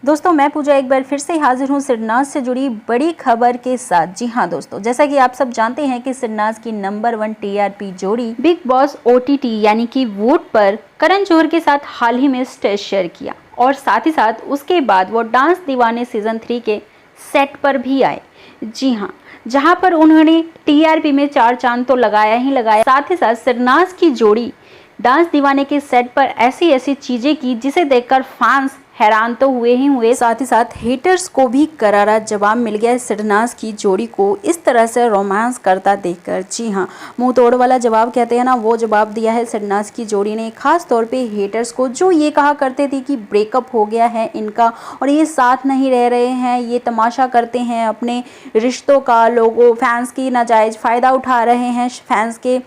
दोस्तों मैं पूजा एक बार फिर से हाजिर हूँ सिरनाज से जुड़ी बड़ी खबर के साथ। जी हाँ दोस्तों, जैसा कि आप सब जानते हैं कि सिरनाज की नंबर 1 टीआरपी जोड़ी बिग बॉस ओटीटी यानी कि वोट पर करण जौहर के साथ हाल ही में स्टेज शेयर किया और साथ ही साथ उसके बाद वो डांस दीवाने सीजन 3 के सेट पर भी आए। जी हाँ, जहाँ पर उन्होंने टीआरपी में 4 चांद तो लगाया ही लगाया, साथ ही साथ सिरनाज की जोड़ी डांस दीवाने के सेट पर ऐसी ऐसी चीजें की जिसे देखकर फैंस हैरान तो हुए ही हुए, साथ ही साथ हेटर्स को भी करारा जवाब मिल गया सिरनाज की जोड़ी को इस तरह से रोमांस करता देखकर। जी हाँ, मुंह तोड़ वाला जवाब कहते हैं ना, वो जवाब दिया है सिरनाज की जोड़ी ने, खास तौर पे हेटर्स को जो ये कहा करते थे कि ब्रेकअप हो गया है इनका और ये साथ नहीं रह रहे हैं, ये तमाशा करते हैं अपने रिश्तों का, लोगों फैंस की नाजायज़ फ़ायदा उठा रहे हैं, फैंस के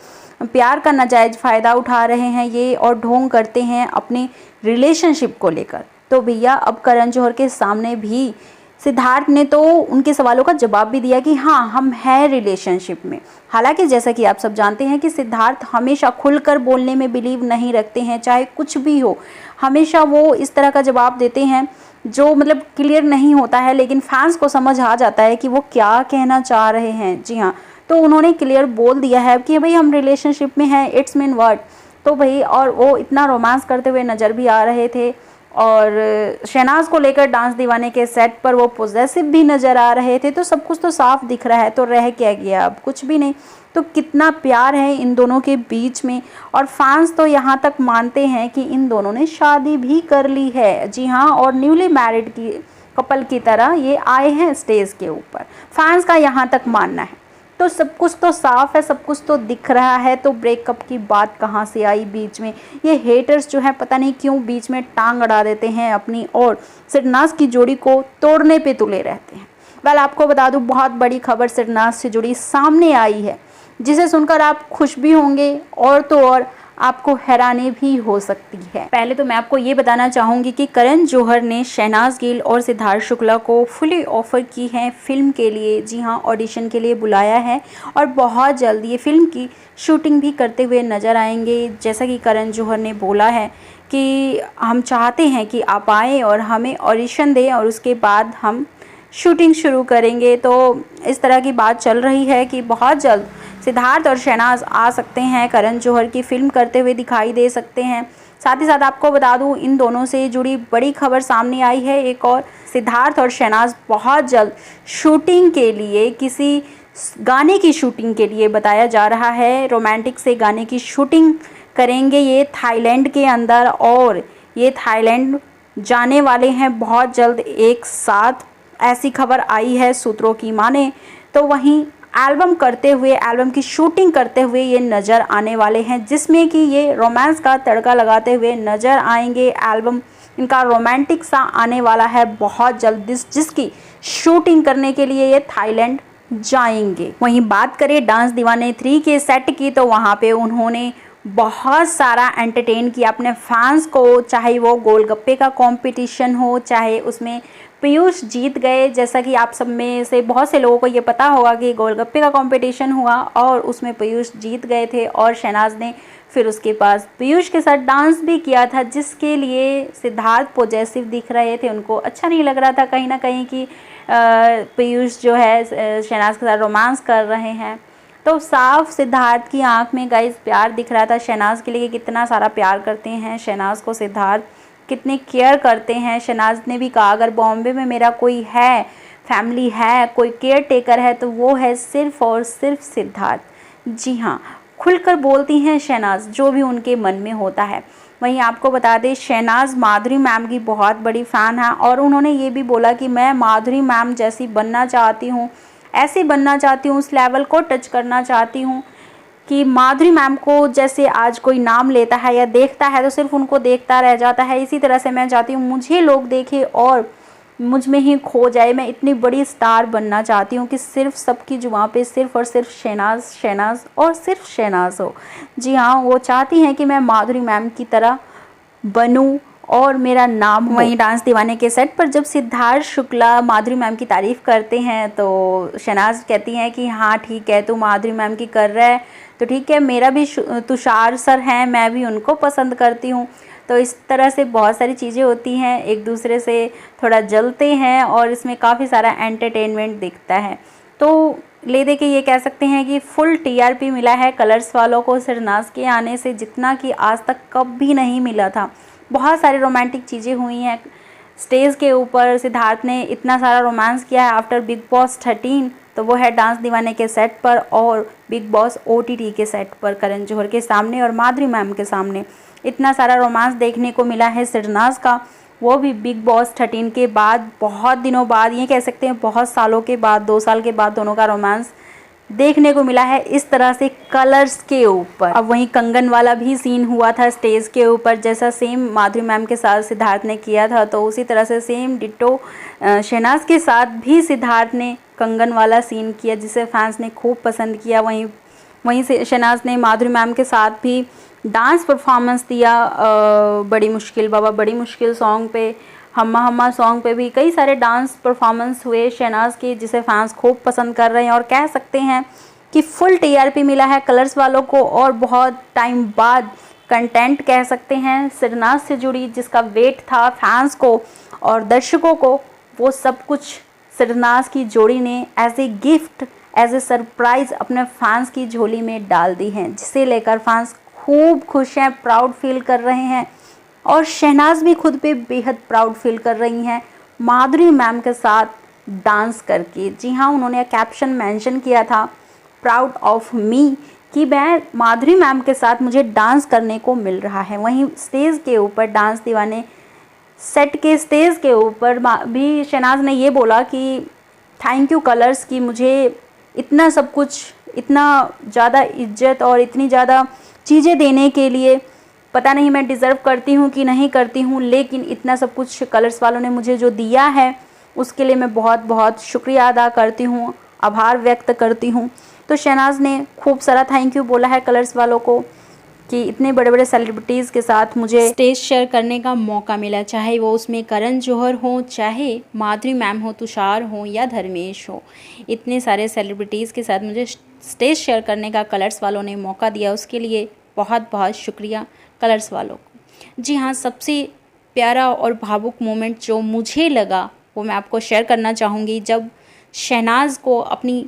प्यार का नाजायज़ फ़ायदा उठा रहे हैं ये और ढोंग करते हैं अपने रिलेशनशिप को लेकर। तो भैया अब करण जौहर के सामने भी सिद्धार्थ ने तो उनके सवालों का जवाब भी दिया कि हाँ हम हैं रिलेशनशिप में। हालांकि जैसा कि आप सब जानते हैं कि सिद्धार्थ हमेशा खुलकर बोलने में बिलीव नहीं रखते हैं, चाहे कुछ भी हो हमेशा वो इस तरह का जवाब देते हैं जो मतलब क्लियर नहीं होता है, लेकिन फैंस को समझ आ जाता है कि वो क्या कहना चाह रहे हैं। जी हाँ, तो उन्होंने क्लियर बोल दिया है कि भाई हम रिलेशनशिप में हैं, इट्स मीन वर्ड। तो भाई और वो इतना रोमांस करते हुए नज़र भी आ रहे थे और शहनाज को लेकर डांस दीवाने के सेट पर वो पॉजेसिव भी नज़र आ रहे थे। तो सब कुछ तो साफ दिख रहा है, तो रह क्या गया, अब कुछ भी नहीं। तो कितना प्यार है इन दोनों के बीच में और फैंस तो यहाँ तक मानते हैं कि इन दोनों ने शादी भी कर ली है। जी हाँ, और न्यूली मैरिड की कपल की तरह ये आए हैं स्टेज के ऊपर, फैंस का यहाँ तक मानना है। तो सब कुछ तो साफ है, सब कुछ तो दिख रहा है, तो ब्रेकअप की बात कहाँ से आई बीच में। ये हेटर्स जो है पता नहीं क्यों बीच में टांग अड़ा देते हैं अपनी और सिरनाज की जोड़ी को तोड़ने पे तुले रहते हैं। वेल आपको बता दूं, बहुत बड़ी खबर सिरनाज से जुड़ी सामने आई है जिसे सुनकर आप खुश भी होंगे और तो और आपको हैरानी भी हो सकती है। पहले तो मैं आपको ये बताना चाहूँगी कि करण जौहर ने शहनाज गिल और सिद्धार्थ शुक्ला को फुली ऑफर की है फिल्म के लिए। जी हाँ, ऑडिशन के लिए बुलाया है और बहुत जल्द ये फिल्म की शूटिंग भी करते हुए नज़र आएंगे। जैसा कि करण जौहर ने बोला है कि हम चाहते हैं कि आप आएँ और हमें ऑडिशन दें और उसके बाद हम शूटिंग शुरू करेंगे। तो इस तरह की बात चल रही है कि बहुत जल्द सिद्धार्थ और शहनाज आ सकते हैं, करण जौहर की फिल्म करते हुए दिखाई दे सकते हैं। साथ ही साथ आपको बता दूं, इन दोनों से जुड़ी बड़ी खबर सामने आई है एक और, सिद्धार्थ और शहनाज बहुत जल्द शूटिंग के लिए किसी गाने की शूटिंग के लिए बताया जा रहा है, रोमांटिक से गाने की शूटिंग करेंगे ये थाईलैंड के अंदर और ये थाईलैंड जाने वाले हैं बहुत जल्द एक साथ, ऐसी खबर आई है सूत्रों की माने। तो वहीं एल्बम करते हुए, एल्बम की शूटिंग करते हुए ये नज़र आने वाले हैं जिसमें कि ये रोमांस का तड़का लगाते हुए नज़र आएंगे। एल्बम इनका रोमांटिक सा आने वाला है बहुत जल्द, जिसकी शूटिंग करने के लिए ये थाईलैंड जाएंगे। वहीं बात करें डांस दीवाने 3 के सेट की, तो वहाँ पे उन्होंने बहुत सारा एंटरटेन किया अपने फैंस को, चाहे वो गोलगप्पे का कंपटीशन हो, चाहे उसमें पीयूष जीत गए। जैसा कि आप सब में से बहुत से लोगों को ये पता होगा कि गोलगप्पे का कंपटीशन हुआ और उसमें पीयूष जीत गए थे और शहनाज ने फिर उसके पास पीयूष के साथ डांस भी किया था, जिसके लिए सिद्धार्थ पॉजिटिव दिख रहे थे, उनको अच्छा नहीं लग रहा था कहीं ना कहीं कि पीयूष जो है शहनाज के साथ रोमांस कर रहे हैं। तो साफ सिद्धार्थ की आंख में गाइस प्यार दिख रहा था शहनाज के लिए, कितना सारा प्यार करते हैं शहनाज को सिद्धार्थ, कितने केयर करते हैं। शहनाज ने भी कहा अगर बॉम्बे में मेरा कोई है, फैमिली है, कोई केयर टेकर है तो वो है सिर्फ और सिर्फ सिद्धार्थ। जी हाँ, खुलकर बोलती हैं शहनाज जो भी उनके मन में होता है। वहीं आपको बता दें, शहनाज माधुरी मैम की बहुत बड़ी फ़ैन है और उन्होंने ये भी बोला कि मैं माधुरी मैम जैसी बनना चाहती हूँ, ऐसी बनना चाहती हूँ, उस लेवल को टच करना चाहती हूँ कि माधुरी मैम को जैसे आज कोई नाम लेता है या देखता है तो सिर्फ उनको देखता रह जाता है, इसी तरह से मैं चाहती हूँ मुझे लोग देखें और मुझ में ही खो जाए। मैं इतनी बड़ी स्टार बनना चाहती हूँ कि सिर्फ सबकी जुबान पे सिर्फ और सिर्फ शहनाज शहनाज और सिर्फ शहनाज हो। जी हाँ, वो चाहती हैं कि मैं माधुरी मैम की तरह बनूँ और मेरा नाम। वहीं डांस दीवाने के सेट पर जब सिद्धार्थ शुक्ला माधुरी मैम की तारीफ़ करते हैं तो शहनाज कहती हैं कि हाँ ठीक है, तू माधुरी मैम की कर रहा है तो ठीक है, मेरा भी तुषार सर हैं, मैं भी उनको पसंद करती हूँ। तो इस तरह से बहुत सारी चीज़ें होती हैं, एक दूसरे से थोड़ा जलते हैं और इसमें काफ़ी सारा एंटरटेनमेंट दिखता है। तो ले दे के ये कह सकते हैं कि फुल टीआरपी मिला है कलर्स वालों को सिरनाज़ के आने से, जितना कि आज तक कभी नहीं मिला था। बहुत सारी रोमांटिक चीज़ें हुई हैं स्टेज के ऊपर। सिद्धार्थ ने इतना सारा रोमांस किया है आफ्टर बिग बॉस 13, तो वो है डांस दीवाने के सेट पर और बिग बॉस OTT के सेट पर करण जौहर के सामने और माधुरी मैम के सामने। इतना सारा रोमांस देखने को मिला है सिरनाज़ का, वो भी बिग बॉस 13 के बाद, बहुत दिनों बाद, ये कह सकते हैं बहुत सालों के बाद, 2 साल के बाद दोनों का रोमांस देखने को मिला है इस तरह से कलर्स के ऊपर। अब वहीं कंगन वाला भी सीन हुआ था स्टेज के ऊपर, जैसा सेम माधुरी मैम के साथ सिद्धार्थ ने किया था, तो उसी तरह से सेम डिट्टो शहनाज के साथ भी सिद्धार्थ ने कंगन वाला सीन किया, जिसे फैंस ने खूब पसंद किया। वहीं से शहनाज ने माधुरी मैम के साथ भी डांस परफॉर्मेंस दिया, बड़ी मुश्किल बाबा बड़ी मुश्किल सॉन्ग पे, हम्मा हम्मा सॉन्ग पे भी कई सारे डांस परफॉर्मेंस हुए शहनाज के, जिसे फैंस खूब पसंद कर रहे हैं। और कह सकते हैं कि फुल टीआरपी मिला है कलर्स वालों को और बहुत टाइम बाद कंटेंट कह सकते हैं सिरनाज़ से जुड़ी, जिसका वेट था फैंस को और दर्शकों को, वो सब कुछ सिरनाज़ की जोड़ी ने as a gift, as a surprise अपने फैंस की झोली में डाल दी हैं, जिसे लेकर फैंस खूब खुश हैं, प्राउड फील कर रहे हैं। और शहनाज भी खुद पे बेहद प्राउड फील कर रही हैं माधुरी मैम के साथ डांस करके। जी हाँ, उन्होंने कैप्शन मेंशन किया था प्राउड ऑफ मी, कि मैं माधुरी मैम के साथ मुझे डांस करने को मिल रहा है। वहीं स्टेज के ऊपर डांस दीवाने सेट के स्टेज के ऊपर भी शहनाज ने ये बोला कि थैंक यू कलर्स, कि मुझे इतना सब कुछ, इतना ज़्यादा इज्जत और इतनी ज़्यादा चीज़ें देने के लिए, पता नहीं मैं डिज़र्व करती हूँ कि नहीं करती हूँ, लेकिन इतना सब कुछ कलर्स वालों ने मुझे जो दिया है उसके लिए मैं बहुत बहुत शुक्रिया अदा करती हूँ, आभार व्यक्त करती हूँ। तो शहनाज ने खूब सारा थैंक यू बोला है कलर्स वालों को कि इतने बड़े बड़े सेलिब्रिटीज़ के साथ मुझे स्टेज शेयर करने का मौका मिला, चाहे वो उसमें करण जौहर हो, चाहे माधुरी मैम हो, तुषार हो या धर्मेश हो। इतने सारे सेलिब्रिटीज़ के साथ मुझे स्टेज शेयर करने का कलर्स वालों ने मौका दिया, उसके लिए बहुत बहुत शुक्रिया कलर्स वालों को। जी हाँ, सबसे प्यारा और भावुक मोमेंट जो मुझे लगा वो मैं आपको शेयर करना चाहूँगी, जब शहनाज को अपनी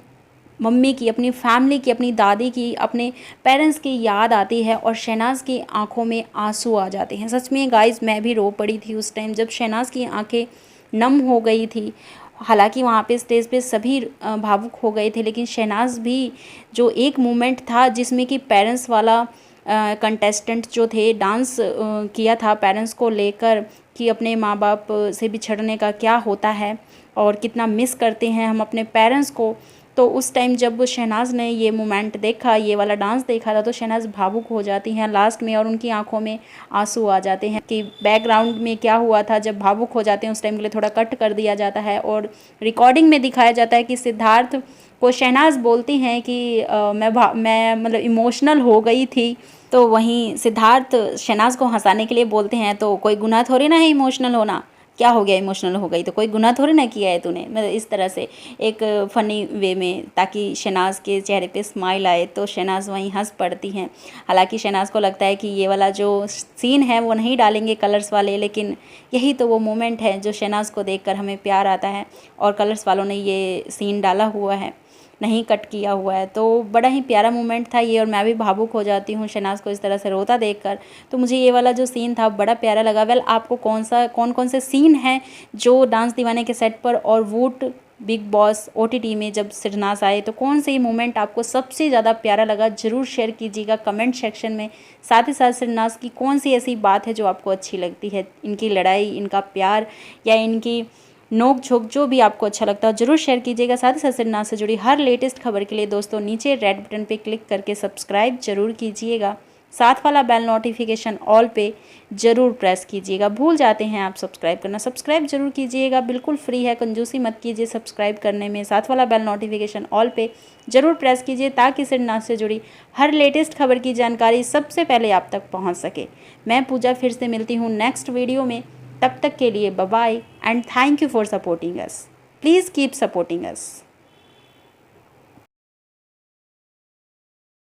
मम्मी की, अपनी फैमिली की, अपनी दादी की, अपने पेरेंट्स की याद आती है और शहनाज की आंखों में आंसू आ जाते हैं। सच में गाइस, मैं भी रो पड़ी थी उस टाइम जब शहनाज की आंखें नम हो गई थी। हालांकि वहाँ पे स्टेज पे सभी भावुक हो गए थे, लेकिन शहनाज भी, जो एक मोमेंट था जिसमें कि पेरेंट्स वाला कंटेस्टेंट जो थे डांस किया था पेरेंट्स को लेकर, कि अपने माँ बाप से बिछड़ने का क्या होता है और कितना मिस करते हैं हम अपने पेरेंट्स को। तो उस टाइम जब शहनाज ने ये मोमेंट देखा, ये वाला डांस देखा था, तो शहनाज भावुक हो जाती हैं लास्ट में और उनकी आंखों में आंसू आ जाते हैं। कि बैकग्राउंड में क्या हुआ था, जब भावुक हो जाते हैं उस टाइम के लिए थोड़ा कट कर दिया जाता है और रिकॉर्डिंग में दिखाया जाता है कि सिद्धार्थ को शहनाज बोलती हैं कि मैं मतलब इमोशनल हो गई थी। तो वहीं सिद्धार्थ शहनाज को हंसाने के लिए बोलते हैं, तो कोई गुनाह थोड़ी ना है इमोशनल होना, क्या हो गया इमोशनल हो गई, तो कोई गुनाह थोड़ी ना किया है तूने, मतलब इस तरह से एक फ़नी वे में, ताकि शहनाज के चेहरे पे स्माइल आए। तो शहनाज वहीं हंस पड़ती हैं। हालांकि शहनाज को लगता है कि ये वाला जो सीन है वो नहीं डालेंगे कलर्स वाले, लेकिन यही तो वो मोमेंट है जो शहनाज को देखकर हमें प्यार आता है और कलर्स वालों ने ये सीन डाला हुआ है, नहीं कट किया हुआ है। तो बड़ा ही प्यारा मोमेंट था ये और मैं भी भावुक हो जाती हूँ शहनाज को इस तरह से रोता देखकर। तो मुझे ये वाला जो सीन था बड़ा प्यारा लगा। वेल, आपको कौन कौन से सीन हैं जो डांस दीवाने के सेट पर और वोट बिग बॉस OTT में जब सिरनाज़ आए, तो कौन से मोमेंट आपको सबसे ज़्यादा प्यारा लगा, ज़रूर शेयर कीजिएगा कमेंट सेक्शन में। साथ ही साथ सिरनाज़ की कौन सी ऐसी बात है जो आपको अच्छी लगती है, इनकी लड़ाई, इनका प्यार या इनकी नोक झोंक, जो भी आपको अच्छा लगता है ज़रूर शेयर कीजिएगा। साथ ही साथ सिरनाज़ से जुड़ी हर लेटेस्ट खबर के लिए दोस्तों नीचे रेड बटन पे क्लिक करके सब्सक्राइब जरूर कीजिएगा। साथ वाला बेल नोटिफिकेशन ऑल पे ज़रूर प्रेस कीजिएगा। भूल जाते हैं आप सब्सक्राइब करना, सब्सक्राइब जरूर कीजिएगा, बिल्कुल फ्री है, कंजूसी मत कीजिए सब्सक्राइब करने में। साथ वाला बेल नोटिफिकेशन ऑल पे ज़रूर प्रेस कीजिए ताकि सिरनाज़ से जुड़ी हर लेटेस्ट खबर की जानकारी सबसे पहले आप तक पहुँच सके। मैं पूजा फिर से मिलती हूँ नेक्स्ट वीडियो में, तब तक के लिए bye bye and thank you for supporting us. Please keep supporting us.